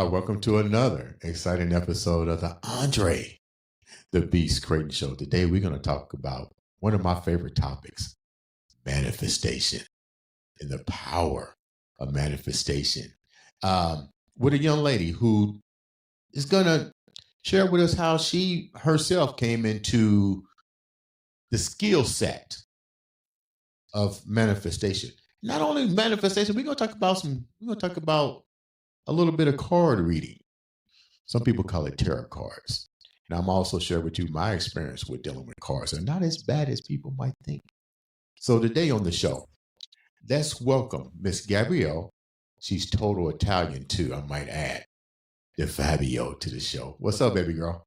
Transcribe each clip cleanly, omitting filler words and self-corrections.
Welcome to another exciting episode of the Andre the Beast Creighton Show. Today, we're going to talk about one of my favorite topics, manifestation and the power of manifestation. With a young lady who is going to share with us how she herself came into the skill set of manifestation. Not only manifestation, we're going to talk about a little bit of card reading. Some people call it tarot cards. And I'm also share with you my experience with dealing with cards. They're not as bad as people might think. So today on the show, let's welcome Miss Gabrielle. She's total Italian too, I might add. Defabbio to the show. What's up, baby girl?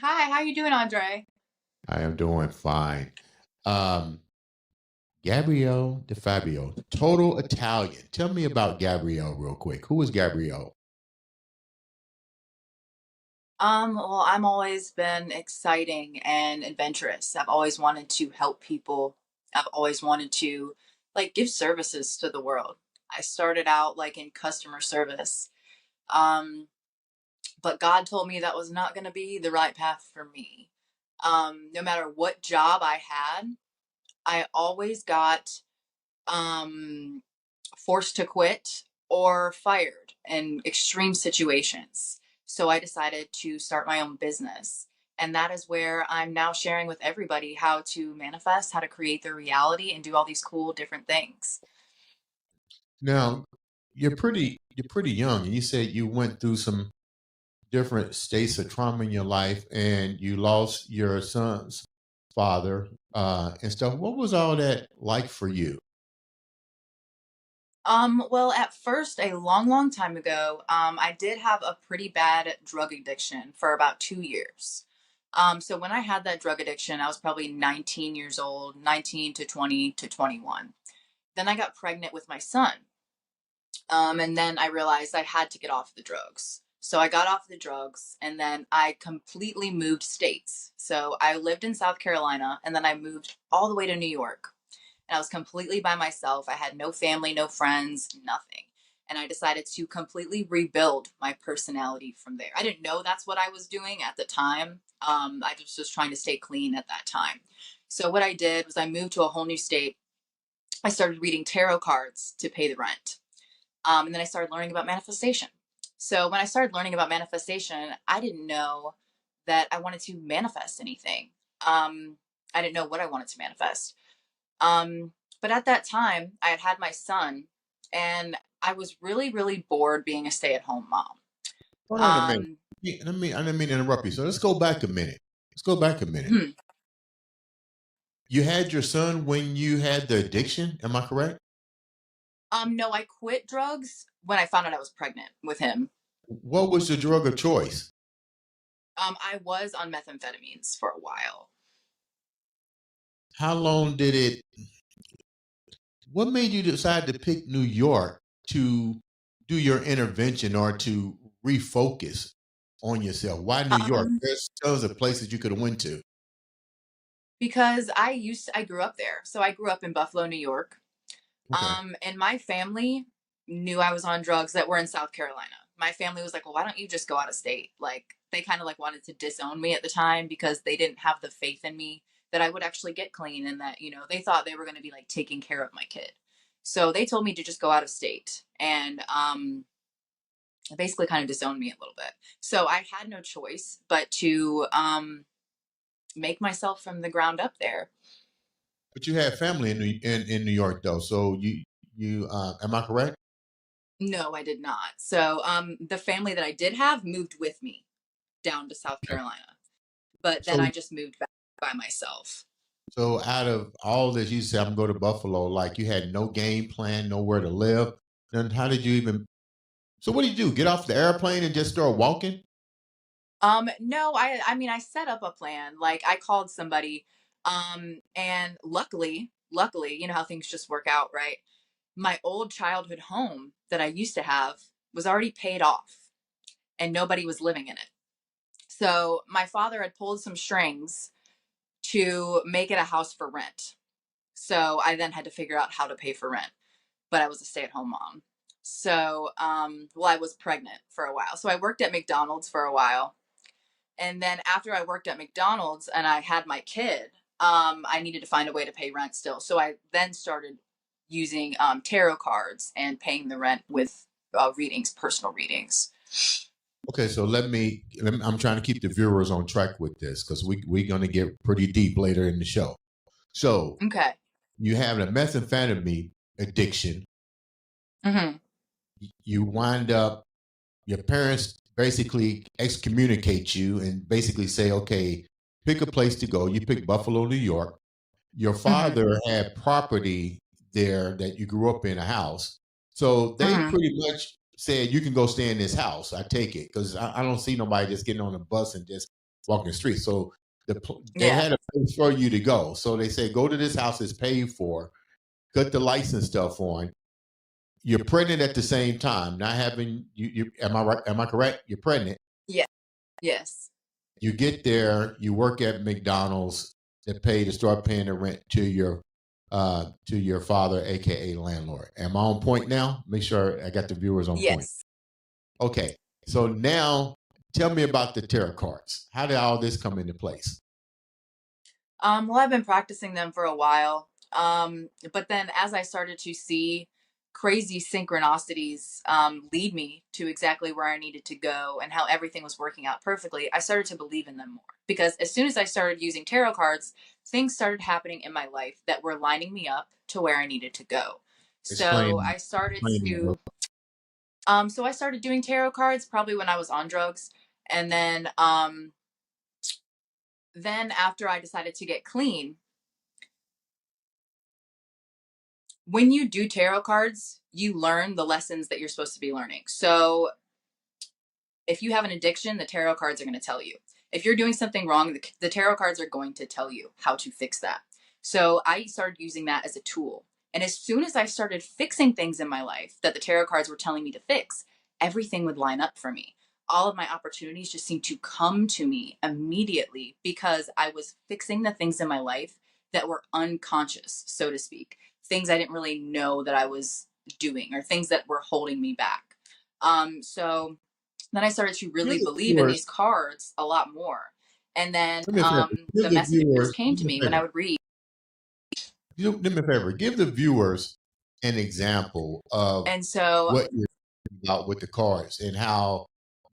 Hi, how you doing, Andre? I am doing fine. Um, Gabrielle Defabbio, total Italian. Tell me about Gabrielle real quick. Who is Gabrielle? Well, I'm always been exciting and adventurous. I've always wanted to help people. I've always wanted to give services to the world. I started out like in customer service. Um, but God told me that was not going to be the right path for me. No matter what job I had, I always got um forced to quit or fired in extreme situations. So I decided to start my own business. And that is where I'm now sharing with everybody how to manifest, how to create their reality, and do all these cool different things. Now, you're pretty young, and you said you went through some different states of trauma in your life and you lost your son's father and stuff. What was all that like for you? Well, at first, a long, long time ago, I did have a pretty bad drug addiction for about 2 years. So when I had that drug addiction, I was probably 19 years old, 19 to 20 to 21. Then I got pregnant with my son. And then I realized I had to get off the drugs. So I got off the drugs and then I completely moved states. So I lived in South Carolina and then I moved all the way to New York. And I was completely by myself. I had no family, no friends, nothing. And I decided to completely rebuild my personality from there. I didn't know that's what I was doing at the time. I was just trying to stay clean at that time. So what I did was I moved to a whole new state. I started reading tarot cards to pay the rent. And then I started learning about manifestation. So when I started learning about manifestation, I didn't know that I wanted to manifest anything. I didn't know what I wanted to manifest. Um, but at that time, I had had my son, and I was really, really bored being a stay-at-home mom. Hold on a minute. Um, I didn't mean to interrupt you. So let's go back a minute. Let's go back a minute. hmm, You had your son when you had the addiction. Am I correct? no, I quit drugs when I found out I was pregnant with him. What was your drug of choice? I was on methamphetamines for a while. How long did it? What made you decide to pick New York to do your intervention or to refocus on yourself? Why New York? Um, There's tons of places you could have went to. because I grew up there. So I grew up in Buffalo, New York. Okay. And my family knew I was on drugs that were in South Carolina. My family was like, well, why don't you just go out of state? Like, they kind of like wanted to disown me at the time because they didn't have the faith in me that I would actually get clean and that, they thought they were going to be like taking care of my kid. So they told me to just go out of state and basically kind of disowned me a little bit. So I had no choice but to make myself from the ground up there. But you had family in New York though, so you am I correct? No, I did not. So the family that I did have moved with me down to South Okay. Carolina. But then So I just moved back by myself. so out of all this, you said I'm going to Buffalo. Like you had no game plan, nowhere to live. Then how did you even? So what did you do? Get off the airplane and just start walking? No, I mean I set up a plan. Like I called somebody and luckily, you know how things just work out, right? My old childhood home that I used to have was already paid off and nobody was living in it. So my father had pulled some strings to make it a house for rent. So I then had to figure out how to pay for rent, but I was a stay-at-home mom. So, well, I was pregnant for a while. So I worked at McDonald's for a while. And then after I worked at McDonald's and I had my kid, I needed to find a way to pay rent still. So I then started using tarot cards and paying the rent with readings, personal readings. Okay, so I'm trying to keep the viewers on track with this because we're going to get pretty deep later in the show. So Okay. you have a methamphetamine addiction. Mm-hmm. You wind up, your parents basically excommunicate you and basically say, okay, pick a place to go. You pick Buffalo, New York. Your Mm-hmm. father had property there that you grew up in, a house. So they Mm-hmm. pretty much said, you can go stay in this house. I take it because I don't see nobody just getting on a bus and just walking the street. So they Yeah. had a place for you to go. So they said, go to this house, it's paid for, cut the license stuff on. You're pregnant at the same time, not having you. Am I right? Am I correct? You're pregnant. Yeah. Yes. You get there, you work at McDonald's to start paying the rent to your father, aka landlord. Am I on point now? Make sure I got the viewers on point. Yes. Okay. So now tell me about the tarot cards. How did all this come into place? Well, I've been practicing them for a while. But then as I started to see crazy synchronicities lead me to exactly where I needed to go and how everything was working out perfectly, I started to believe in them more. Because as soon as I started using tarot cards, things started happening in my life that were lining me up to where I needed to go. So Explain I started explain that. to so I started doing tarot cards probably when I was on drugs. And then after I decided to get clean, when you do tarot cards, you learn the lessons that you're supposed to be learning. So if you have an addiction, the tarot cards are going to tell you. If you're doing something wrong, the tarot cards are going to tell you how to fix that. So I started using that as a tool. And as soon as I started fixing things in my life that the tarot cards were telling me to fix, everything would line up for me. All of my opportunities just seemed to come to me immediately because I was fixing the things in my life that were unconscious, so to speak. Things I didn't really know that I was doing or things that were holding me back. So then I started to Give really the believe in viewers, these cards a lot more. And then do me a favor, give the the messages viewers, came do to me me a when I favor, would read. do me a favor, give the viewers an example of And so, what you're about with the cards and how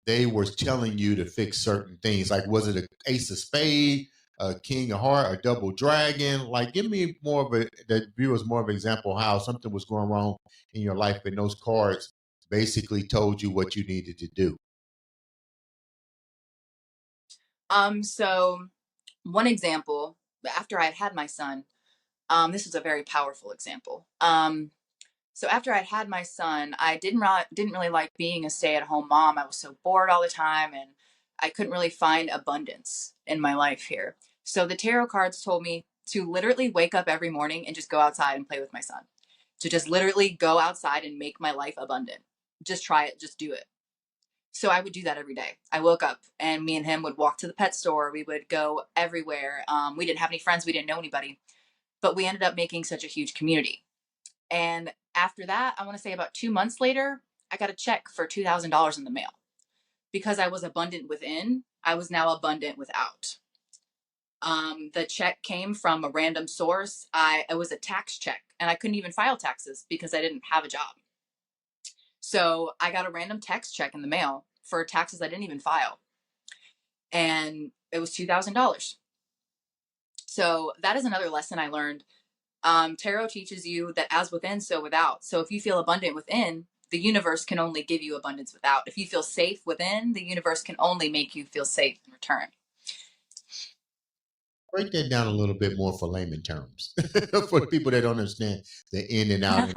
they were telling you to fix certain things. Like, was it a ace of spade, a king of heart, a double dragon? Like, give me more of the viewers more of an example how something was going wrong in your life, and those cards basically told you what you needed to do. so one example, after I had my son, this was a very powerful example. So after I'd had my son, I didn't really like being a stay-at-home mom. I was so bored all the time and I couldn't really find abundance in my life here. So the tarot cards told me to literally wake up every morning and just go outside and play with my son. To just literally go outside and make my life abundant. Just try it, just do it. So I would do that every day. I woke up and me and him would walk to the pet store. We would go everywhere. We didn't have any friends. We didn't know anybody, but we ended up making such a huge community. And after that, I want to say about 2 months later, I got a check for $2,000 in the mail. Because I was abundant within, I was now abundant without. The check came from a random source. It was a tax check, and I couldn't even file taxes because I didn't have a job. So I got a random tax check in the mail for taxes I didn't even file, and it was $2,000. So that is another lesson I learned. Tarot teaches you that as within, so without. So if you feel abundant within, the universe can only give you abundance without. If you feel safe within, the universe can only make you feel safe in return. Break that down a little bit more for layman terms for people that don't understand the in and out and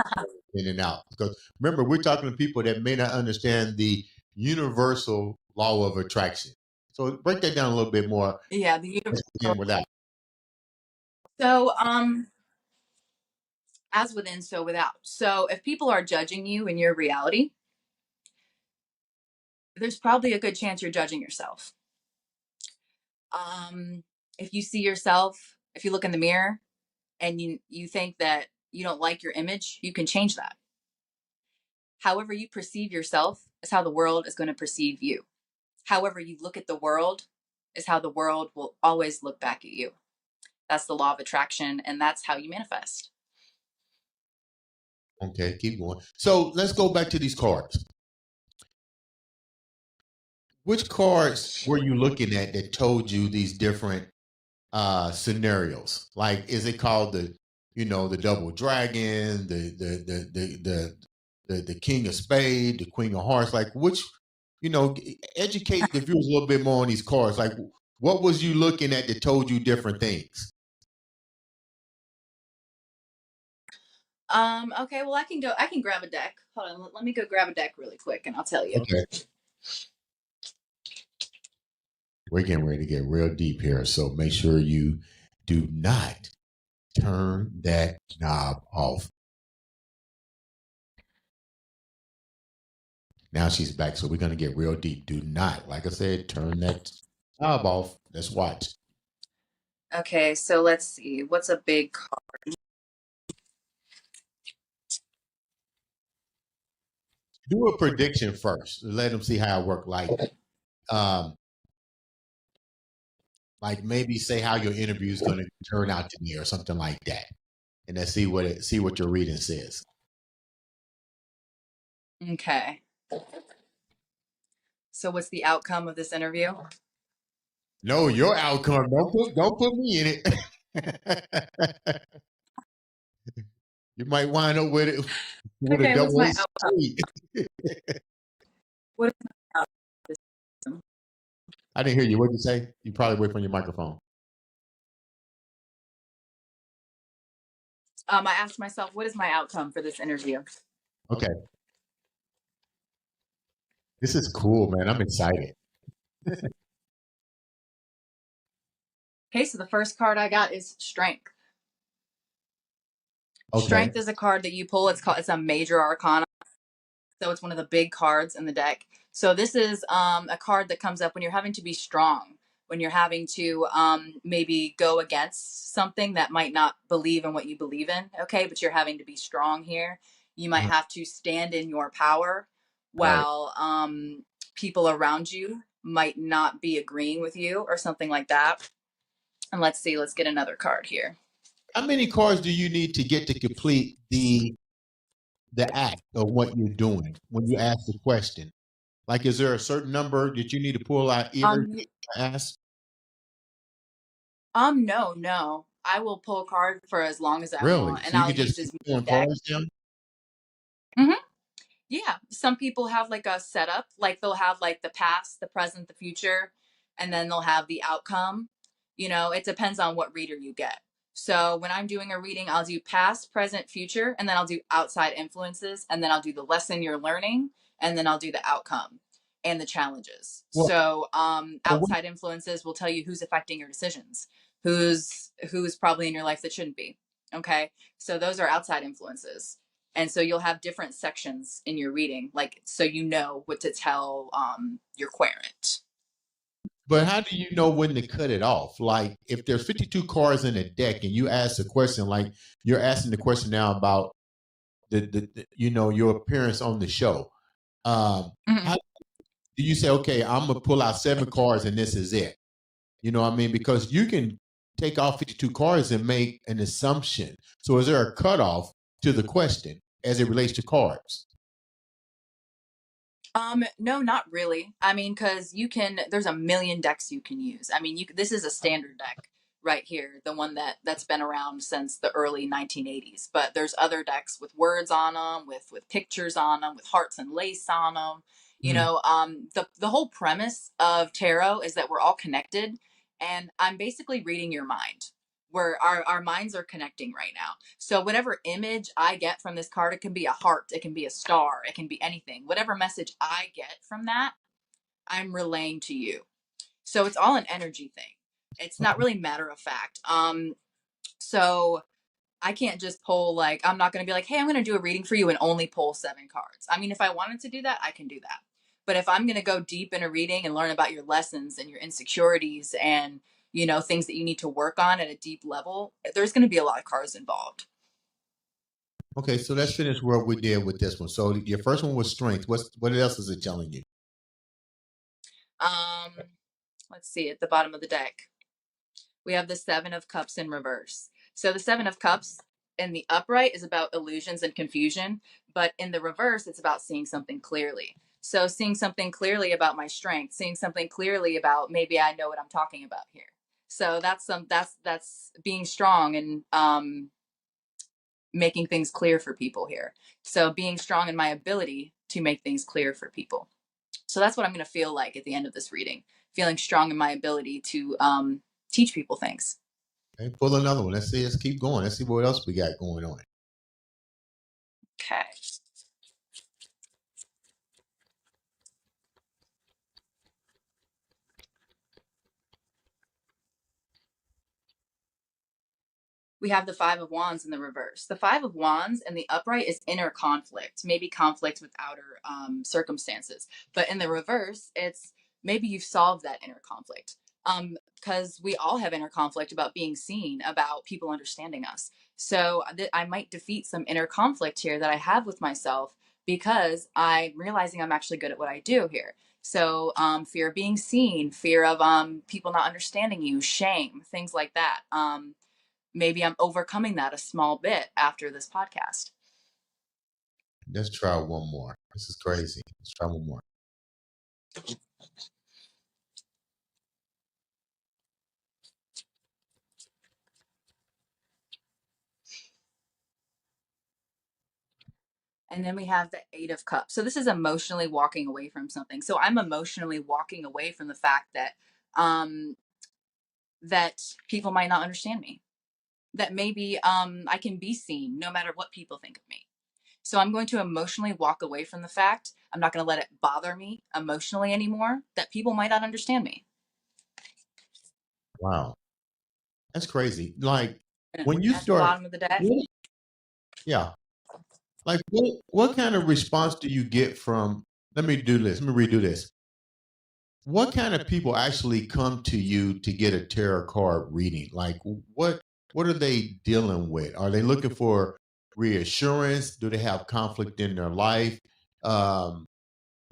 in and out. Because remember, we're talking to people that may not understand the universal law of attraction. So break that down a little bit more. Yeah, the Let's universe. begin with that. So, as within, so without. So, if people are judging you in your reality, there's probably a good chance you're judging yourself. Um, if you see yourself, if you look in the mirror and you think that you don't like your image, you can change that. However you perceive yourself is how the world is going to perceive you. However you look at the world is how the world will always look back at you. That's the law of attraction, and that's how you manifest. Okay, keep going. So let's go back to these cards. Which cards were you looking at that told you these different scenarios? Like, is it called the double dragon, the king of spade, the queen of hearts? Like, which, educate the viewers a little bit more on these cards. Like, what was you looking at that told you different things? Okay, well I can grab a deck. Hold on, let me go grab a deck really quick and I'll tell you. Okay. We're getting ready to get real deep here, so make sure you do not turn that knob off. Now she's back, so we're going to get real deep. Do not, like I said, turn that knob off. Let's watch. Okay, so let's see. What's a big card? Do a prediction first. Let them see how it works. Um, like maybe say how your interview is going to turn out to be, or something like that, and then see what your reading says. Okay. So what's the outcome of this interview? No, your outcome. Don't put me in it. You might wind up with it with a Okay, what's double my A outcome? street. What is my outcome? I didn't hear you. What did you say? You probably away from your microphone. I asked myself, what is my outcome for this interview? Okay. This is cool, man. I'm excited. Okay, so the first card I got is Strength. Okay. Strength is a card that you pull. It's a major arcana. So it's one of the big cards in the deck. So this is a card that comes up when you're having to be strong, when you're having to maybe go against something that might not believe in what you believe in. Okay, but you're having to be strong here. You might have to stand in your power Right. while people around you might not be agreeing with you or something like that. And let's see, let's get another card here. How many cards do you need to get to complete the act of what you're doing when you ask the question? Like, is there a certain number that you need to pull out either Um, ask? no. I will pull a card for as long as I Really? want, and So you I'll can just use keep as many pulling decks. cards down? Mhm. Yeah, some people have like a setup, like they'll have like the past, the present, the future, and then they'll have the outcome. It depends on what reader you get. So when I'm doing a reading, I'll do past, present, future, and then I'll do outside influences, and then I'll do the lesson you're learning, and then I'll do the outcome and the challenges. Well, So what, outside influences will tell you who's affecting your decisions, who's probably in your life that shouldn't be. Okay, so those are outside influences, and so you'll have different sections in your reading, like so you know what to tell your querent. but how do you know when to cut it off? Like, if there's 52 cards in a deck and you ask a question, like you're asking the question now about your appearance on the show. Mm-hmm. How do you say, okay, I'm gonna pull out 7 cards and this is it? You know what I mean? Because you can take off 52 cards and make an assumption. So is there a cutoff to the question as it relates to cards? No, not really. I mean, because there's a million decks you can use. I mean, this is a standard deck right here, the one that's been around since the early 1980s. But there's other decks with words on them, with pictures on them, with hearts and lace on them. Mhm. The whole premise of tarot is that we're all connected, and I'm basically reading your mind. Where our minds are connecting right now. So whatever image I get from this card, it can be a heart, it can be a star, it can be anything. Whatever message I get from that, I'm relaying to you. So it's all an energy thing. It's not really matter of fact. So I can't just pull, like, I'm not going to be like, hey, I'm going to do a reading for you and only pull 7 cards. I mean, if I wanted to do that, I can do that. But if I'm going to go deep in a reading and learn about your lessons and your insecurities and, things that you need to work on at a deep level, there's going to be a lot of cards involved. Okay, so let's finish what we did with this one. So your first one was strength. What else is it telling you? Um, let's see at the bottom of the deck. We have the Seven of Cups in reverse. So the Seven of Cups in the upright is about illusions and confusion, but in the reverse, it's about seeing something clearly. So seeing something clearly about my strength, seeing something clearly about maybe I know what I'm talking about here. So that's being strong and making things clear for people here. So being strong in my ability to make things clear for people. So that's what I'm going to feel like at the end of this reading, feeling strong in my ability to teach people things. Okay, pull another one. Let's see. Let's keep going. Let's see what else we got going on. Okay. We have the Five of Wands in the reverse. The Five of Wands in the upright is inner conflict, maybe conflict with outer circumstances. But in the reverse, it's maybe you've solved that inner conflict. Because we all have inner conflict about being seen, about people understanding us. So I might defeat some inner conflict here that I have with myself because I'm realizing I'm actually good at what I do here. So fear of being seen, fear of people not understanding you, shame, things like that. Maybe I'm overcoming that a small bit after this podcast. Let's try one more. This is crazy. Let's try one more. And then we have the Eight of Cups. So this is emotionally walking away from something. So I'm emotionally walking away from the fact that um, that people might not understand me. That maybe I can be seen no matter what people think of me. So I'm going to emotionally walk away from the fact. I'm not going to let it bother me emotionally anymore that people might not understand me. Wow, that's crazy. Like And when you at the start, bottom of the deck, yeah. Like what kind of response do you get from? Let me do this. Let me redo this. What kind of people actually come to you to get a tarot card reading? Like what are they dealing with? Are they looking for reassurance? Do they have conflict in their life? Um,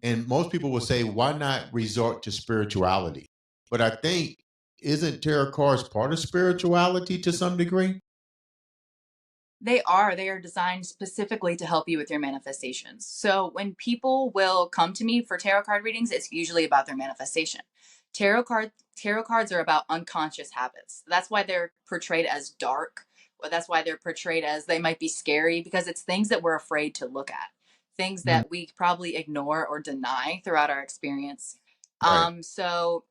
and most people will say, why not resort to spirituality? But I think isn't tarot cards part of spirituality to some degree? they are designed specifically to help you with your manifestations. So when people will come to me for tarot card readings, it's usually about their manifestation. Tarot cards are about unconscious habits. That's why they're portrayed as dark, or that's why they're portrayed as they might be scary, because it's things that we're afraid to look at, things Mm, that we probably ignore or deny throughout our experience. right. So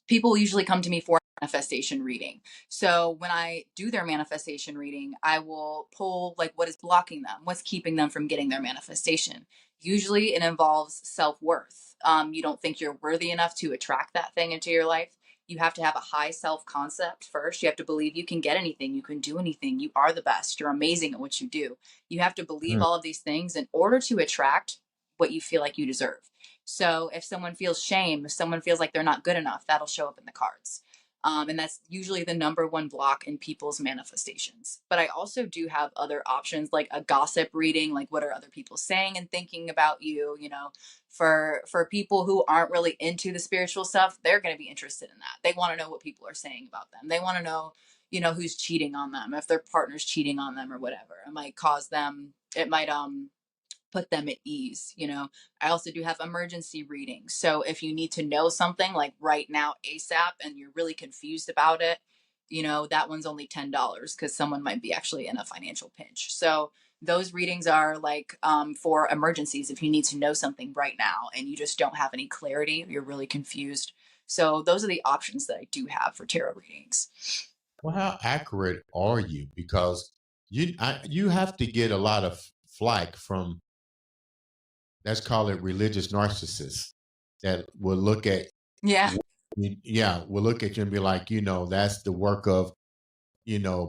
people usually come to me for manifestation reading. So when I do their manifestation reading, I will pull like what is blocking them, what's keeping them from getting their manifestation. Usually it involves self-worth. You don't think you're worthy enough to attract that thing into your life. You have to have a high self-concept first. You have to believe you can get anything, you can do anything, you are the best, you're amazing at what you do. You have to believe Mm, all of these things in order to attract what you feel like you deserve. So if someone feels shame, if someone feels like they're not good enough, that'll show up in the cards. And that's usually the number one block in people's manifestations. But I also do have other options like a gossip reading, like what are other people saying and thinking about you, for people who aren't really into the spiritual stuff, they're going to be interested in that. They want to know what people are saying about them. They want to know, who's cheating on them, if their partner's cheating on them or whatever. It might put them at ease. I also do have emergency readings. So if you need to know something like right now ASAP and you're really confused about it, that one's only $10 because someone might be actually in a financial pinch. So those readings are like for emergencies if you need to know something right now and you just don't have any clarity, you're really confused. So those are the options that I do have for tarot readings. well, how accurate are you? Because you have to get a lot of flack from, let's call it, religious narcissists that will look at, Yeah. yeah, will look at you and be like, that's the work of,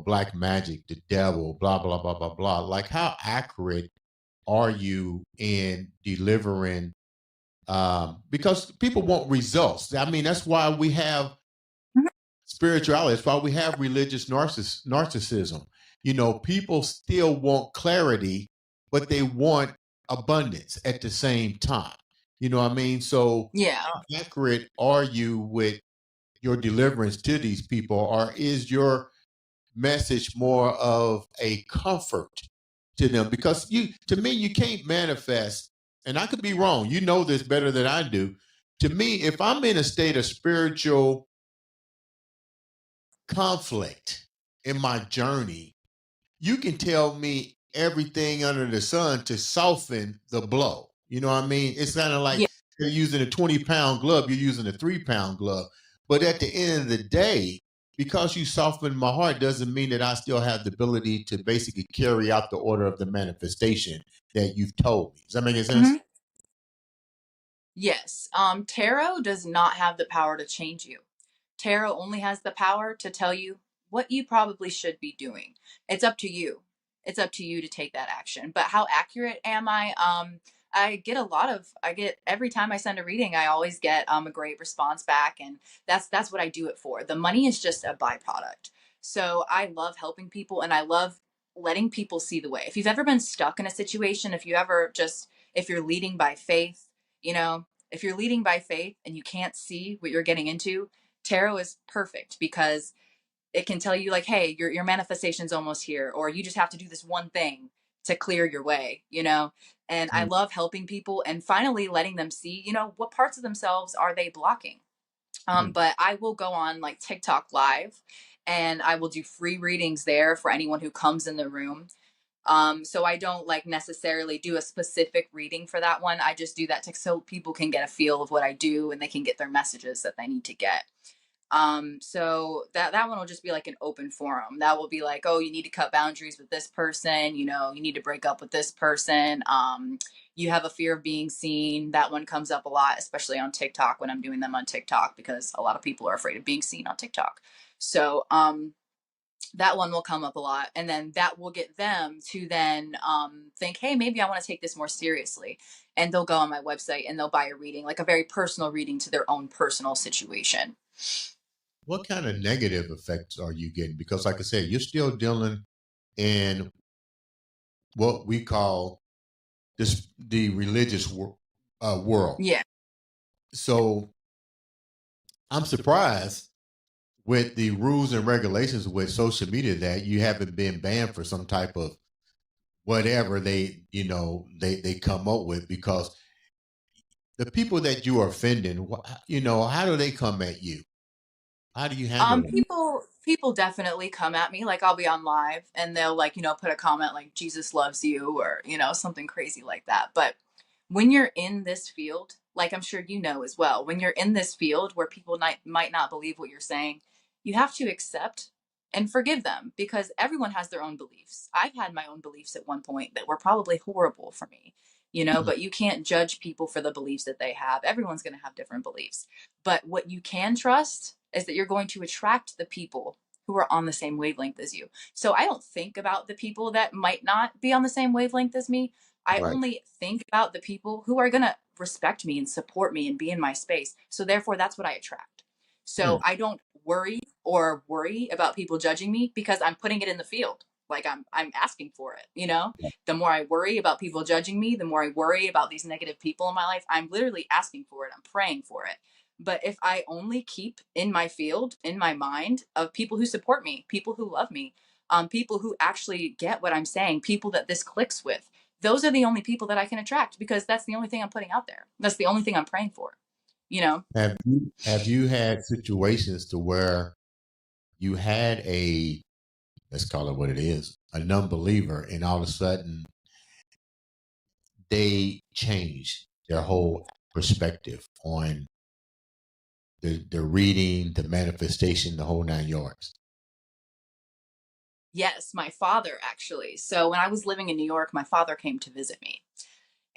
black magic, the devil, blah blah blah blah blah. Like, how accurate are you in delivering? Because people want results. I mean, that's why we have spirituality. That's why we have religious narcissism. People still want clarity, but they want abundance at the same time. You know what I mean? So, Yeah. how accurate are you with your deliverance to these people, or is your message more of a comfort to them? Because to me, you can't manifest, and I could be wrong. You know this better than I do. To me, if I'm in a state of spiritual conflict in my journey, you can tell me everything under the sun to soften the blow. You know what I mean? It's kind of like Yeah. you're using a 20-pound glove, you're using a 3-pound glove. But at the end of the day, because you soften my heart doesn't mean that I still have the ability to basically carry out the order of the manifestation that you've told me. Does that make any sense? Mhm. Yes. Tarot does not have the power to change you. Tarot only has the power to tell you what you probably should be doing. It's up to you. It's up to you to take that action. But how accurate am I? I get every time I send a reading, I always get a great response back, and that's what I do it for. The money is just a byproduct. So I love helping people, and I love letting people see the way. If you've ever been stuck in a situation, if you're leading by faith, if you're leading by faith and you can't see what you're getting into, tarot is perfect because it can tell you like, hey, your manifestation's almost here, or you just have to do this one thing to clear your way. And I Mm, love helping people and finally letting them see, what parts of themselves are they blocking. mm, But I will go on like TikTok live and I will do free readings there for anyone who comes in the room. So I don't like necessarily do a specific reading for that one. I just do that so people can get a feel of what I do and they can get their messages that they need to get. So that one will just be like an open forum. That will be like, oh, you need to cut boundaries with this person, you need to break up with this person. You have a fear of being seen. That one comes up a lot, especially on TikTok when I'm doing them on TikTok, because a lot of people are afraid of being seen on TikTok. So that one will come up a lot, and then that will get them to then think, hey, maybe I want to take this more seriously, and they'll go on my website and they'll buy a reading, like a very personal reading to their own personal situation. what kind of negative effects are you getting? Because, like I said, you're still dealing in what we call the religious world. Yeah. So I'm surprised with the rules and regulations with social media that you haven't been banned for some type of whatever they come up with, because the people that you are offending, how do they come at you? How do you handle it? People definitely come at me. Like I'll be on live and they'll like, put a comment like Jesus loves you, or, something crazy like that. But when you're in this field, like I'm sure you know as well, when you're in this field where people might not believe what you're saying, you have to accept and forgive them because everyone has their own beliefs. I've had my own beliefs at one point that were probably horrible for me, Mm, but you can't judge people for the beliefs that they have. Everyone's going to have different beliefs. But what you can trust is that you're going to attract the people who are on the same wavelength as you. So I don't think about the people that might not be on the same wavelength as me. I right. only think about the people who are going to respect me and support me and be in my space. So therefore, that's what I attract. So Mm, I don't worry about people judging me because I'm putting it in the field. Like I'm asking for it. The more I worry about people judging me, the more I worry about these negative people in my life. I'm literally asking for it. I'm praying for it. But if I only keep in my field, in my mind, of people who support me, people who love me, people who actually get what I'm saying, people that this clicks with, those are the only people that I can attract because that's the only thing I'm putting out there. That's the only thing I'm praying for, you know? have you had situations to where you had let's call it what it is, a non-believer, and all of a sudden they change their whole perspective on the reading, the manifestation, the whole 9 yards? Yes, my father actually. So when I was living in New York, my father came to visit me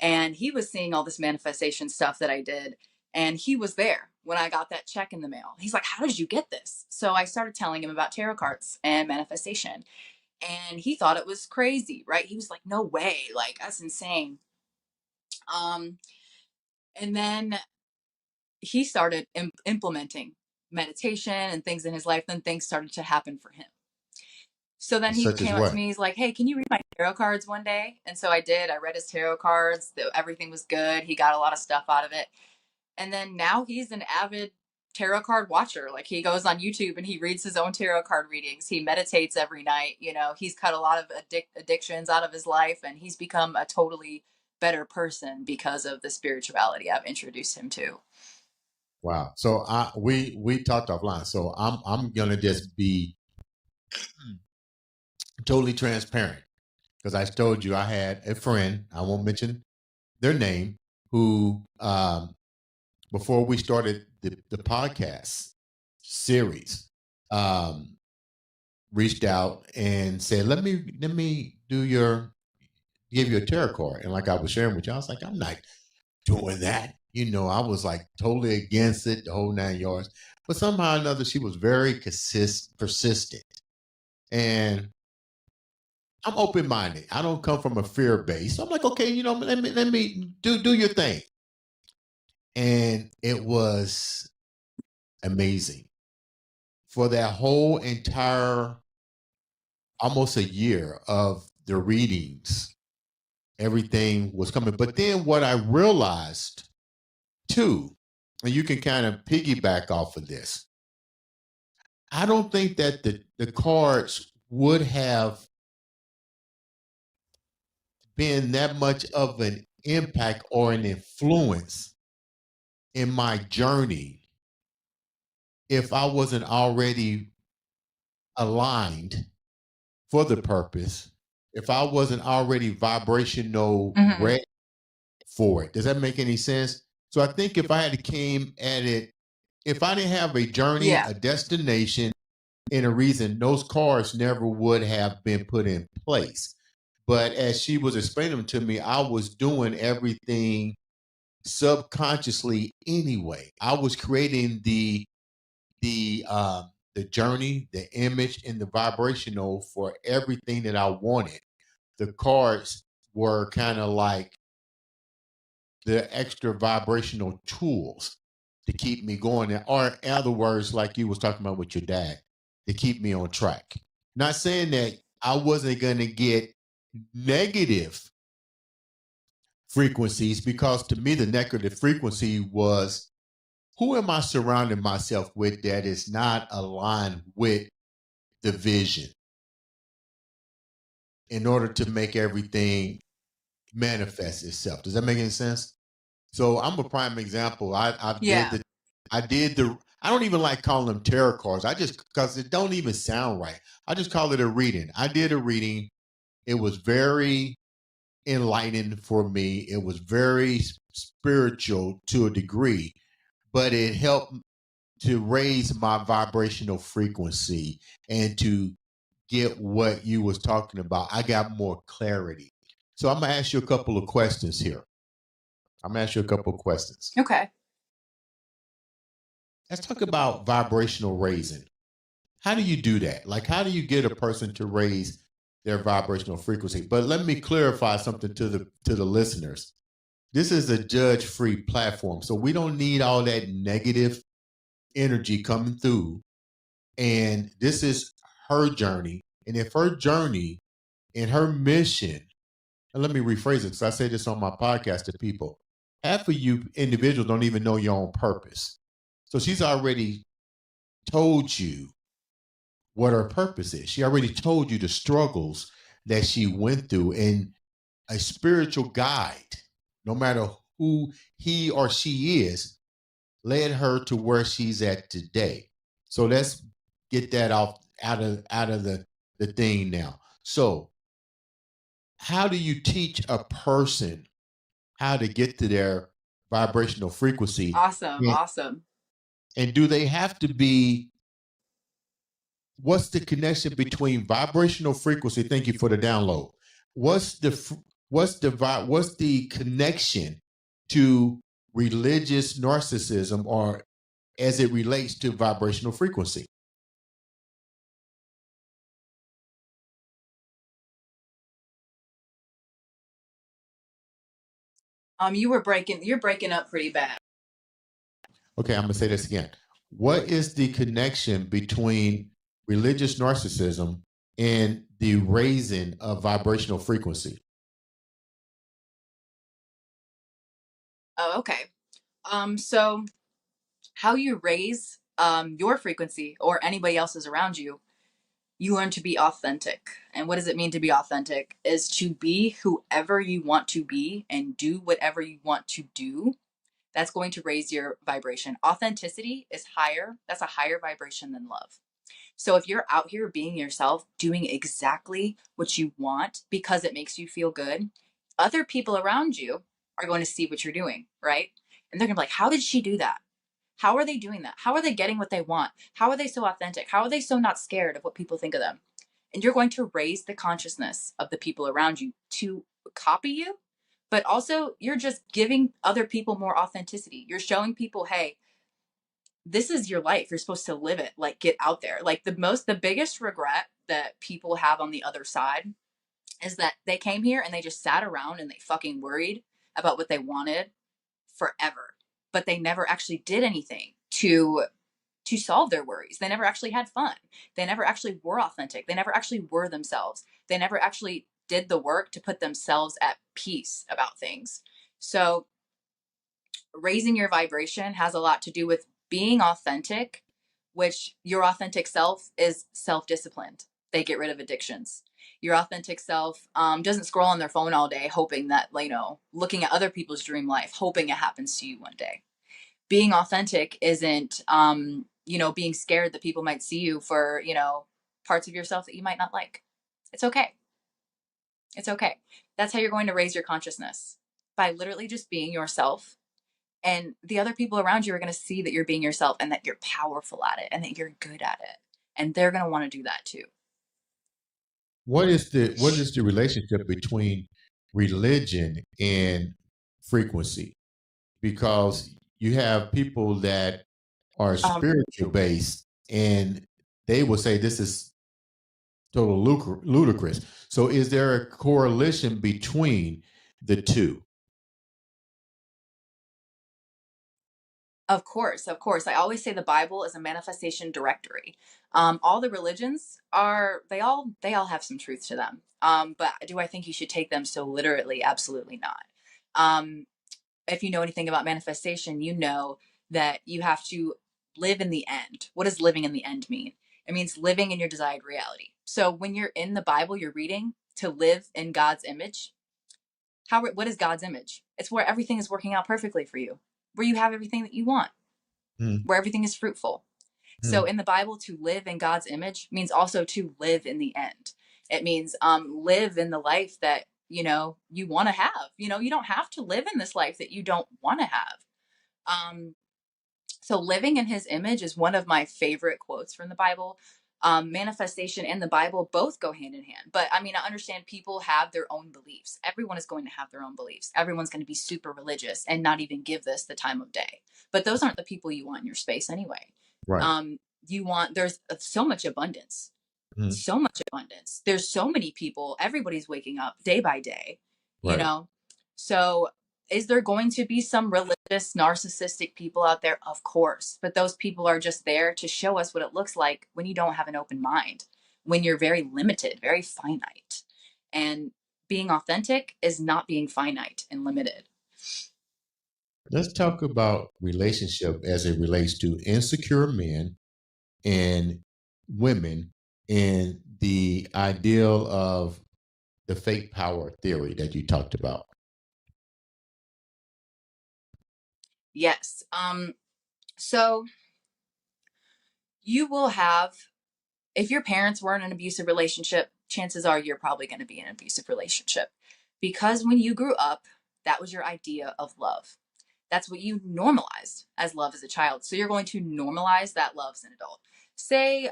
and he was seeing all this manifestation stuff that I did. And he was there when I got that check in the mail. He's like, how did you get this? So I started telling him about tarot cards and manifestation. And he thought it was crazy, right? He was like, no way, like that's insane. Um, and then he started implementing meditation and things in his life. Then things started to happen for him. So then he Such as came up to what? me. He's like, "Hey, can you read my tarot cards one day?" And so I did. I read his tarot cards. Everything was good. He got a lot of stuff out of it. And then now he's an avid tarot card watcher. Like he goes on YouTube and he reads his own tarot card readings. He meditates every night. You know, he's cut a lot of addictions out of his life, and he's become a totally better person because of the spirituality I've introduced him to. Wow. So we talked offline. So I'm gonna just be totally transparent because I told you I had a friend. I won't mention their name who before we started the podcast series reached out and said, let me give you a tarot card. And like I was sharing with you, I was like, I'm not doing that. You know, I was like totally against it, the whole 9 yards. But somehow or another, she was very persistent. And I'm open minded. I don't come from a fear base. So I'm like, okay, you know, let me do your thing. And it was amazing. For that whole entire almost a year of the readings, everything was coming. But then what I realized too, and you can kind of piggyback off of this, I don't think that the cards would have been that much of an impact or an influence in my journey if I wasn't already aligned for the purpose, if I wasn't already vibrational ready for it. Does that make any sense? So I think if I had came at it, if I didn't have a journey, Yeah. a destination, and a reason, those cards never would have been put in place. But as she was explaining them to me, I was doing everything subconsciously anyway. I was creating the journey, the image, and the vibrational for everything that I wanted. The cards were kind of like the extra vibrational tools to keep me going. Or in other words, like you was talking about with your dad, to keep me on track. Not saying that I wasn't going to get negative frequencies, because to me, the negative frequency was, who am I surrounding myself with that is not aligned with the vision in order to make everything manifest itself? Does that make any sense? So I'm a prime example. I don't even like calling them tarot cards. I just, because it don't even sound right. I just call it a reading. I did a reading. It was very enlightening for me. It was very spiritual to a degree, but it helped to raise my vibrational frequency and to get what you was talking about. I got more clarity. So I'm gonna ask you a couple of questions here. I'm gonna ask you a couple of questions. Okay. Let's talk about vibrational raising. How do you do that? Like, how do you get a person to raise their vibrational frequency? But let me clarify something to the listeners. This is a judge-free platform, so we don't need all that negative energy coming through. And this is her journey. And if her journey and her mission, and let me rephrase it because I say this on my podcast to people, half of you individuals don't even know your own purpose. So she's already told you what her purpose is. She already told you the struggles that she went through, and a spiritual guide, no matter who he or she is, led her to where she's at today. So let's get that out of the thing now. So how do you teach a person how to get to their vibrational frequency? Awesome. And do they have to be, what's the connection between vibrational frequency? Thank you for the download. What's the connection to religious narcissism, or as it relates to vibrational frequency? You're breaking up pretty bad. Okay, I'm gonna say this again. What is the connection between religious narcissism in the raising of vibrational frequency? Oh, okay. So how you raise your frequency or anybody else's around you, you learn to be authentic. And what does it mean to be authentic? Is to be whoever you want to be and do whatever you want to do. That's going to raise your vibration. Authenticity is higher. That's a higher vibration than love. So if you're out here being yourself, doing exactly what you want because it makes you feel good, other people around you are going to see what you're doing, right? And they're going to be like, how did she do that? How are they doing that? How are they getting what they want? How are they so authentic? How are they so not scared of what people think of them? And you're going to raise the consciousness of the people around you to copy you, but also you're just giving other people more authenticity. You're showing people, hey, this is your life. You're supposed to live it. Like, get out there. Like, the biggest regret that people have on the other side is that they came here and they just sat around and they fucking worried about what they wanted forever, but they never actually did anything to solve their worries. They never actually had fun. They never actually were authentic. They never actually were themselves. They never actually did the work to put themselves at peace about things. So raising your vibration has a lot to do with being authentic, which your authentic self is self-disciplined. They get rid of addictions. Your authentic self doesn't scroll on their phone all day hoping that, looking at other people's dream life, hoping it happens to you one day. Being authentic isn't, being scared that people might see you for, parts of yourself that you might not like. It's okay. It's okay. That's how you're going to raise your consciousness, by literally just being yourself, and the other people around you are going to see that you're being yourself and that you're powerful at it and that you're good at it. And they're going to want to do that too. What is the relationship between religion and frequency? Because you have people that are Um, spiritual based, and they will say this is total ludicrous. So, is there a correlation between the two? of course, of course. I always say the Bible is a manifestation directory. All the religions are, they all have some truth to them. But do I think you should take them so literally? Absolutely not. Um, if you know anything about manifestation, you know that you have to live in the end. What does living in the end mean? It means living in your desired reality. So when you're in the Bible, you're reading to live in God's image. What is God's image? It's where everything is working out perfectly for you, where you have everything that you want, Mm, where everything is fruitful. So mm, in the Bible, to live in God's image means also to live in the end. It means live in the life that you want to have. You don't have to live in this life that you don't want to have. Um, so living in his image is one of my favorite quotes from the Bible. Manifestation and the Bible both go hand in hand. But I mean, I understand people have their own beliefs. Everyone is going to have their own beliefs. Everyone's going to be super religious and not even give this the time of day. But those aren't the people you want in your space anyway. right. There's so much abundance, Mm, so much abundance. There's so many people. Everybody's waking up day by day, you right. know? So is there going to be some religious, narcissistic people out there? Of course. But those people are just there to show us what it looks like when you don't have an open mind, when you're very limited, very finite. And being authentic is not being finite and limited. Let's talk about relationship as it relates to insecure men and women, and the ideal of the fake power theory that you talked about. Yes. So you will have, if your parents were in an abusive relationship, chances are you're probably going to be in an abusive relationship, because when you grew up, that was your idea of love. That's what you normalized as love as a child. So you're going to normalize that love as an adult. Say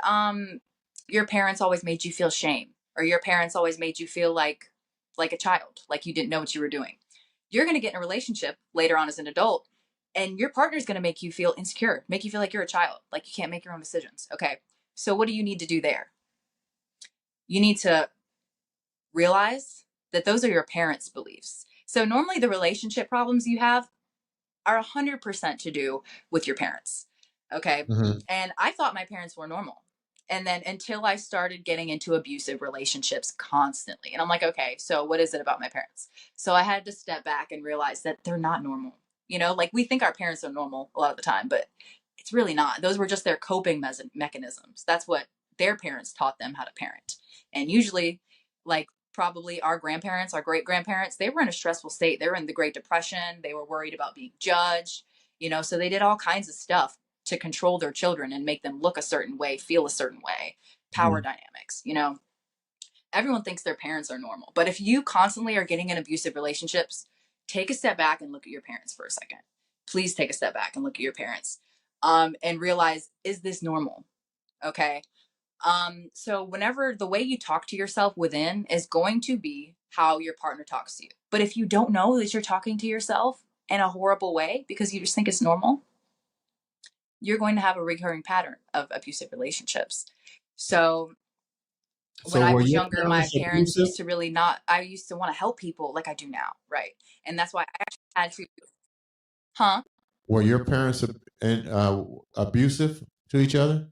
your parents always made you feel shame, or your parents always made you feel like a child, like you didn't know what you were doing. You're going to get in a relationship later on as an adult, and your partner's going to make you feel insecure, make you feel like you're a child, like you can't make your own decisions. Okay. So what do you need to do there? You need to realize that those are your parents' beliefs. So normally the relationship problems you have are 100% to do with your parents. Okay. Hmm. And I thought my parents were normal. And then until I started getting into abusive relationships constantly. And I'm like, okay, so what is it about my parents? So I had to step back and realize that they're not normal. Like we think our parents are normal a lot of the time, but it's really not. Those were just their coping mechanisms. That's what their parents taught them how to parent. And usually, like probably our grandparents, our great grandparents, they were in a stressful state. They were in the Great Depression. They were worried about being judged, so they did all kinds of stuff to control their children and make them look a certain way, feel a certain way. Power Mhm. dynamics, everyone thinks their parents are normal. But if you constantly are getting in abusive relationships, take a step back and look at your parents for a second. Please take a step back and look at your parents, and realize, is this normal? Okay. So whenever the way you talk to yourself within is going to be how your partner talks to you. But if you don't know that you're talking to yourself in a horrible way because you just think it's normal, you're going to have a recurring pattern of abusive relationships. So when So I were was your younger, my parents parents abusive? used to really not, I used to want to help people like I do now. Right. And that's why I actually had to, huh? Were your parents and abusive to each other?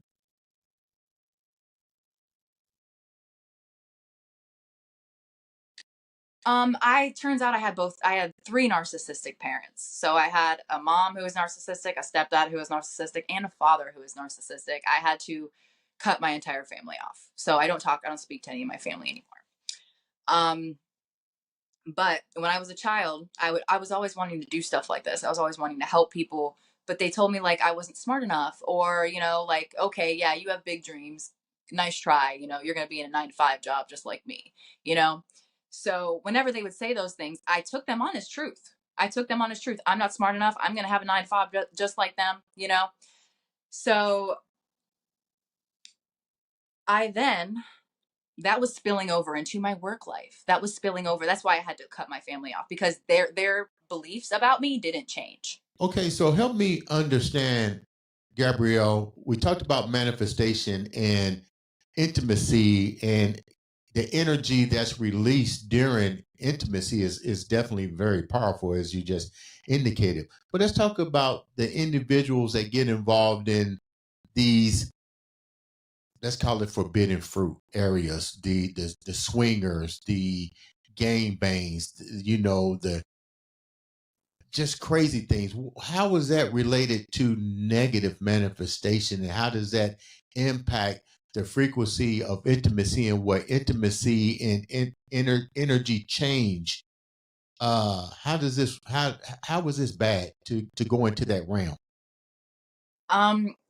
I turns out I had three narcissistic parents. So I had a mom who was narcissistic, a stepdad who was narcissistic, and a father who was narcissistic. I had to cut my entire family off. So I don't speak to any of my family anymore. Um, but when I was a child, I was always wanting to do stuff like this. I was always wanting to help people, but they told me like I wasn't smart enough, or like, okay, yeah, you have big dreams, nice try. You're gonna be in a 9 to 5 job just like me. You know, so whenever they would say those things, I took them on as truth. I took them on as truth. I'm not smart enough. I'm gonna have a 9 to 5 just like them. So I then that was spilling over into my work life. That was spilling over. That's why I had to cut my family off, because their beliefs about me didn't change. Okay, so help me understand, Gabrielle. We talked about manifestation and intimacy, and the energy that's released during intimacy is definitely very powerful, as you just indicated. But let's talk about the individuals that get involved in these, let's call it forbidden fruit areas, the swingers, the game bangs, the just crazy things. How is that related to negative manifestation, and how does that impact the frequency of intimacy, and what intimacy and energy change? How does this how was this bad to go into that realm?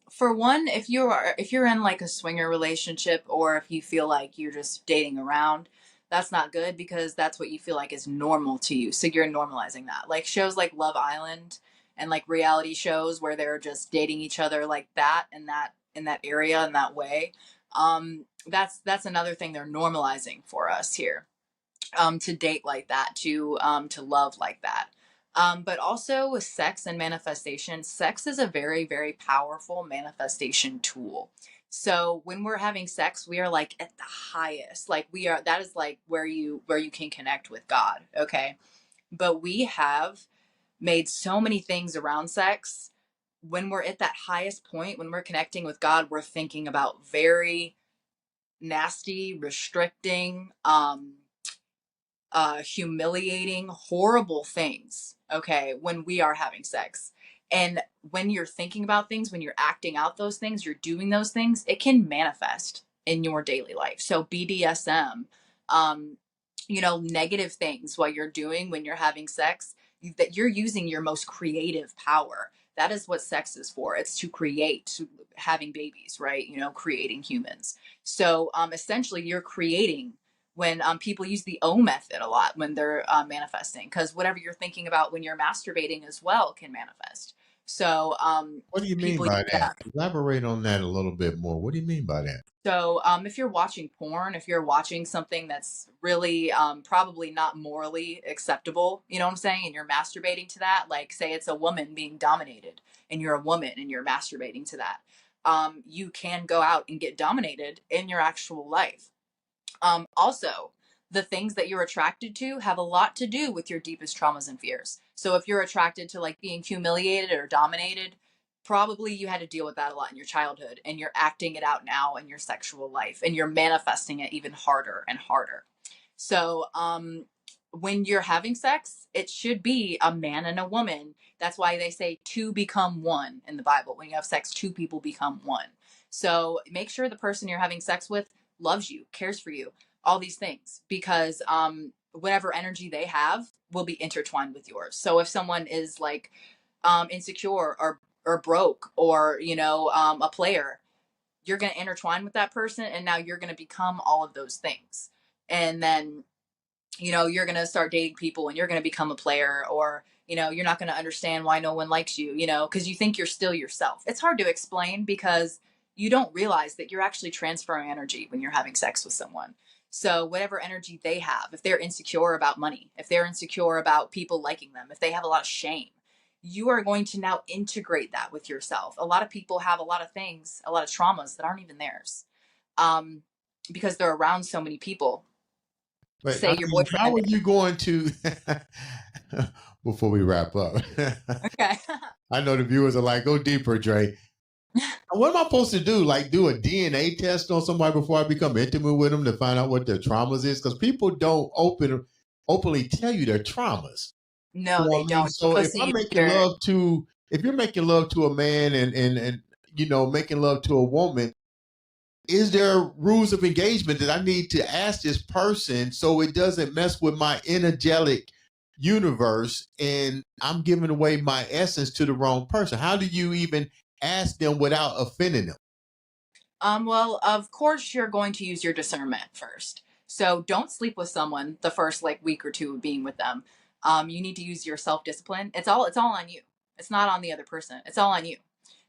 For one, if you're in like a swinger relationship, or if you feel like you're just dating around, that's not good, because that's what you feel like is normal to you. So you're normalizing that. Like shows like Love Island and like reality shows where they're just dating each other like that, in that area, in that way. That's another thing they're normalizing for us here, to date like that, to love like that. But also with sex and manifestation, sex is a very, very powerful manifestation tool. So when we're having sex, we are like at the highest. Like that is like where you can connect with God. Okay. But we have made so many things around sex. When we're at that highest point, when we're connecting with God, we're thinking about very nasty, restricting, humiliating, horrible things, okay, when we are having sex. And when you're thinking about things, when you're acting out those things, you're doing those things, it can manifest in your daily life. So BDSM, negative things what you're doing when you're having sex, that you're using your most creative power. That is what sex is for. It's to create, having babies, right? Creating humans. So essentially, you're creating when people use the O method a lot when they're manifesting, because whatever you're thinking about when you're masturbating as well can manifest. So What do you mean people use by that? that. Elaborate on that a little bit more. What do you mean by that? So if you're watching porn, if you're watching something that's really probably not morally acceptable, you know what I'm saying, and you're masturbating to that, like say it's a woman being dominated and you're a woman and you're masturbating to that, you can go out and get dominated in your actual life. Also, the things that you're attracted to have a lot to do with your deepest traumas and fears. So if you're attracted to like being humiliated or dominated, probably you had to deal with that a lot in your childhood, and you're acting it out now in your sexual life, and you're manifesting it even harder and harder. So when you're having sex, it should be a man and a woman. That's why they say two become one in the Bible. When you have sex, two people become one. So make sure the person you're having sex with loves you, cares for you, all these things, because whatever energy they have will be intertwined with yours. So if someone is like insecure or broke, or a player, you're going to intertwine with that person, and now you're going to become all of those things. And then you're going to start dating people, and you're going to become a player, or you're not going to understand why no one likes you, because you think you're still yourself. It's hard to explain because you don't realize that you're actually transferring energy when you're having sex with someone. So whatever energy they have, if they're insecure about money, if they're insecure about people liking them, if they have a lot of shame, you are going to now integrate that with yourself. A lot of people have a lot of things, a lot of traumas that aren't even theirs, um, because they're around so many people. But Say I your mean, how boyfriend. are you going to, before we wrap up? Okay. I know the viewers are like, go deeper, Dre. What am I supposed to do? Like, do a DNA test on somebody before I become intimate with them to find out what their traumas is? Because people don't openly tell you their traumas. You No, know they what I mean? don't. So Go if see I'm making your. love to, if you're making love to a man and making love to a woman, is there rules of engagement that I need to ask this person so it doesn't mess with my energetic universe and I'm giving away my essence to the wrong person? How do you even ask them without offending them? Well, of course you're going to use your discernment first. So don't sleep with someone the first like week or two of being with them. You need to use your self-discipline. It's all on you. It's not on the other person. It's all on you.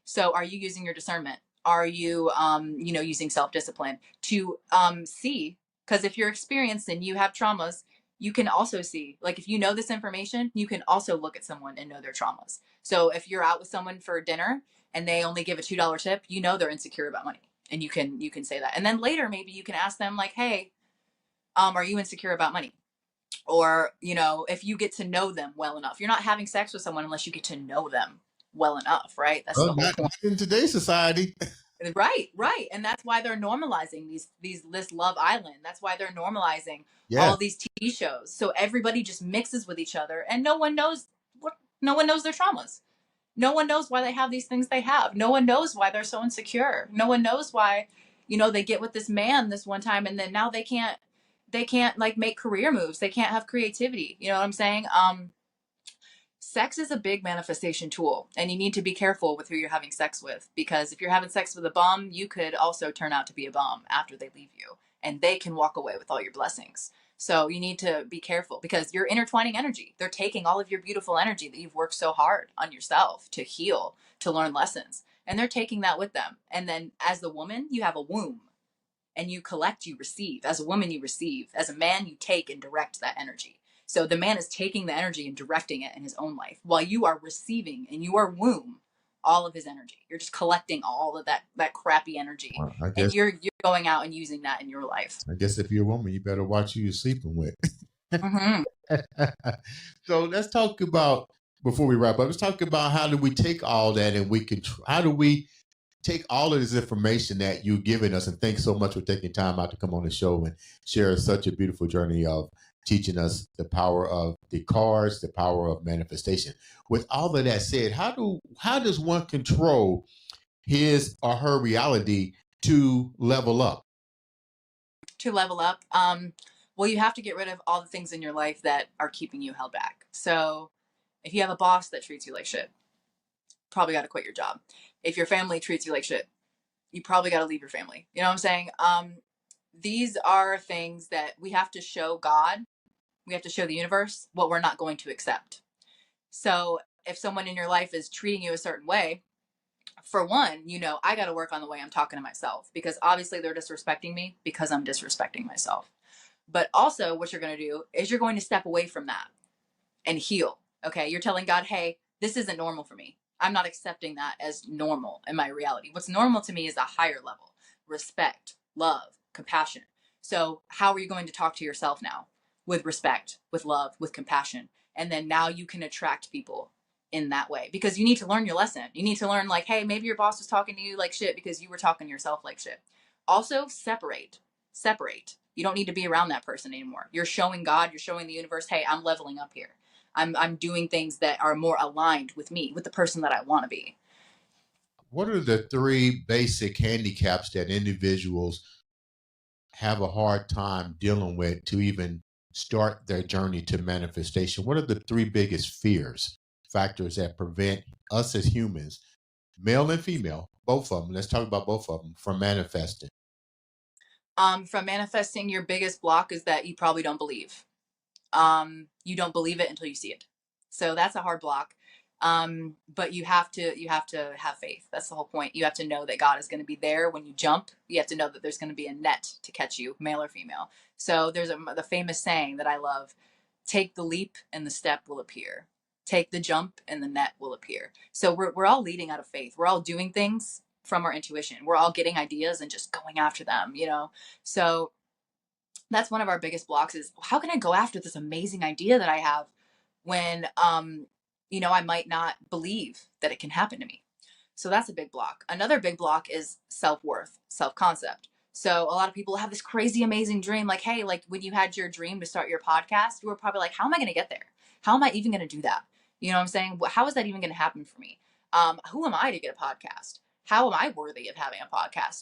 So are you using your discernment? Are you using self-discipline to see? Because if you're experienced and you have traumas, you can also see. Like if you know this information, you can also look at someone and know their traumas. So if you're out with someone for dinner and they only give a $2 tip, they're insecure about money, and you can say that. And then later maybe you can ask them like, hey, are you insecure about money? Or if you get to know them well enough, you're not having sex with someone unless you get to know them well enough, right? That's the Well, whole not point. in today's society. Right, and that's why they're normalizing this Love Island. That's why they're normalizing Yeah. all these TV shows, so everybody just mixes with each other, and no one knows their traumas. No one knows why they have these things they have. No one knows why they're so insecure. No one knows why, they get with this man this one time, and then now they can't like make career moves. They can't have creativity. You know what I'm saying? Sex is a big manifestation tool, and you need to be careful with who you're having sex with, because if you're having sex with a bum, you could also turn out to be a bum after they leave you, and they can walk away with all your blessings. So you need to be careful because you're intertwining energy. They're taking all of your beautiful energy that you've worked so hard on yourself to heal, to learn lessons, and they're taking that with them. And then as the woman, you have a womb, and you collect, you receive. As a woman, you receive. As a man, you take and direct that energy. So the man is taking the energy and directing it in his own life, while you are receiving in your womb all of his energy. You're just collecting all of that crappy energy, Well, I and guess you're going out and using that in your life. I guess if you're a woman, you better watch who you're sleeping with. Mm-hmm. So let's talk about, before we wrap up, let's talk about how do we take all that and how do we take all of this information that you've given us, and thanks so much for taking time out to come on the show and share such a beautiful journey of teaching us the power of the cards, the power of manifestation. With all of that said, how does one control his or her reality to level up? To level up, well, you have to get rid of all the things in your life that are keeping you held back. So if you have a boss that treats you like shit, probably got to quit your job. If your family treats you like shit, you probably got to leave your family. You know what I'm saying? These are things that we have to show God. We have to show the universe what we're not going to accept. So if someone in your life is treating you a certain way, for one, I got to work on the way I'm talking to myself, because obviously they're disrespecting me because I'm disrespecting myself. But also, what you're going to do is you're going to step away from that and heal. Okay. You're telling God, hey, this isn't normal for me. I'm not accepting that as normal in my reality. What's normal to me is a higher level: respect, love, compassion. So, how are you going to talk to yourself now? With respect, with love, with compassion. And then now you can attract people in that way, because you need to learn your lesson. You need to learn, like, hey, maybe your boss was talking to you like shit because you were talking to yourself like shit. Also, separate. You don't need to be around that person anymore. You're showing God, you're showing the universe, hey, I'm leveling up here. I'm doing things that are more aligned with me, with the person that I want to be. What are the three basic handicaps that individuals have a hard time dealing with to even start their journey to manifestation? What are the three biggest fears, factors that prevent us as humans, male and female, both of them, let's talk about both of them, from manifesting? From manifesting, your biggest block is that you probably don't believe. You don't believe it until you see it. So that's a hard block. But you have to have faith. That's the whole point. You have to know that God is going to be there when you jump. You have to know that there's going to be a net to catch you, male or female. So there's the famous saying that I love: take the leap and the step will appear. Take the jump and the net will appear. So we're all leading out of faith. We're all doing things from our intuition. We're all getting ideas and just going after them, So that's one of our biggest blocks, is how can I go after this amazing idea that I have when I might not believe that it can happen to me. So that's a big block. Another big block is self-worth, self-concept. So a lot of people have this crazy amazing dream, like, hey, like when you had your dream to start your podcast, you were probably like, how am I going to get there? How am I even going to do that? You know what I'm saying? How is that even going to happen for me? Who am I to get a podcast? How am I worthy of having a podcast?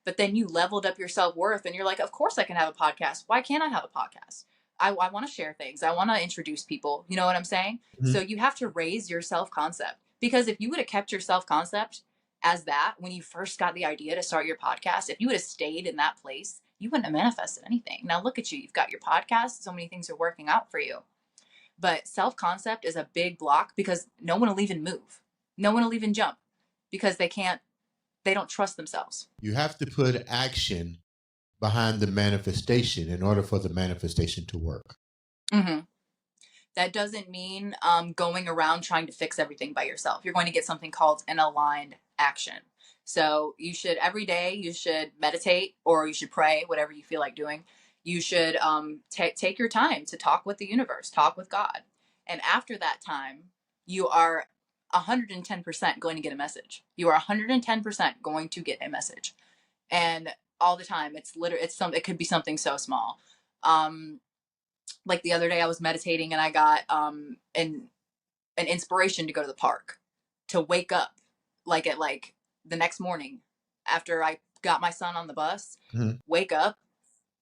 But then you leveled up your self-worth and you're like, of course I can have a podcast. Why can't I have a podcast? I want to share things. I want to introduce people. You know what I'm saying? Mhm. So you have to raise your self-concept, because if you would have kept your self-concept as that when you first got the idea to start your podcast, if you would have stayed in that place, you wouldn't have manifested anything. Now look at you. You've got your podcast. So many things are working out for you. But self-concept is a big block, because no one will even move. No one will even jump, because they don't trust themselves. You have to put action behind the manifestation in order for the manifestation to work. Mm-hmm. That doesn't mean going around trying to fix everything by yourself. You're going to get something called an aligned action. So every day you should meditate, or you should pray, whatever you feel like doing. You should take your time to talk with the universe, talk with God. And after that time, you are 110% going to get a message. You are 110% going to get a message. And all the time, it could be something so small. Like the other day I was meditating and I got an inspiration to go to the park, to wake up like at like the next morning after I got my son on the bus, wake up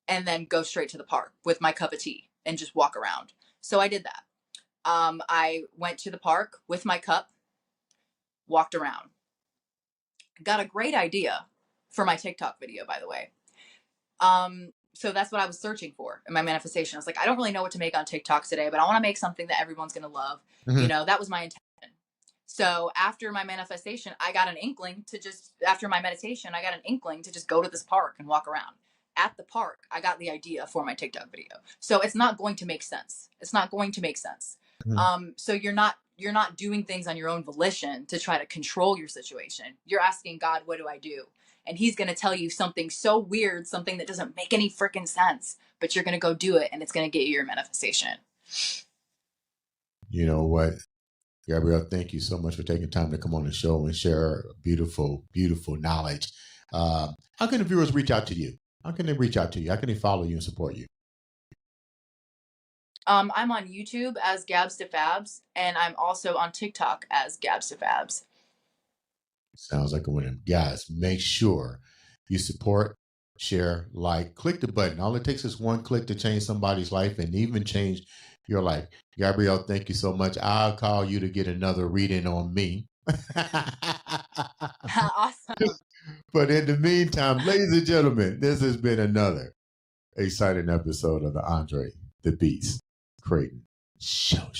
and then go straight to the park with my cup of tea and just walk around. So I did that. I went to the park with my cup, walked around, got a great idea for my TikTok video, by the way. So that's what I was searching for in my manifestation. I was like, I don't really know what to make on TikTok today, but I want to make something that everyone's going to love. That was my intention. So after my manifestation, after my meditation, I got an inkling to just go to this park and walk around. At the park, I got the idea for my TikTok video. So it's not going to make sense. So you're not doing things on your own volition to try to control your situation. You're asking God, what do I do? And he's going to tell you something so weird, something that doesn't make any freaking sense, but you're going to go do it, and it's going to get you your manifestation. You know what, Gabrielle, thank you so much for taking time to come on the show and share beautiful, beautiful knowledge. How can the viewers reach out to you? How can they reach out to you? How can they follow you and support you? I'm on YouTube as Gabs Defabbs, and I'm also on TikTok as Gabs Defabbs. Sounds like a winner. Guys, make sure you support, share, like, click the button. All it takes is one click to change somebody's life and even change your life. Gabrielle, thank you so much. I'll call you to get another reading on me. Awesome. But in the meantime, ladies and gentlemen, this has been another exciting episode of the Andre the Beast Creighton Show.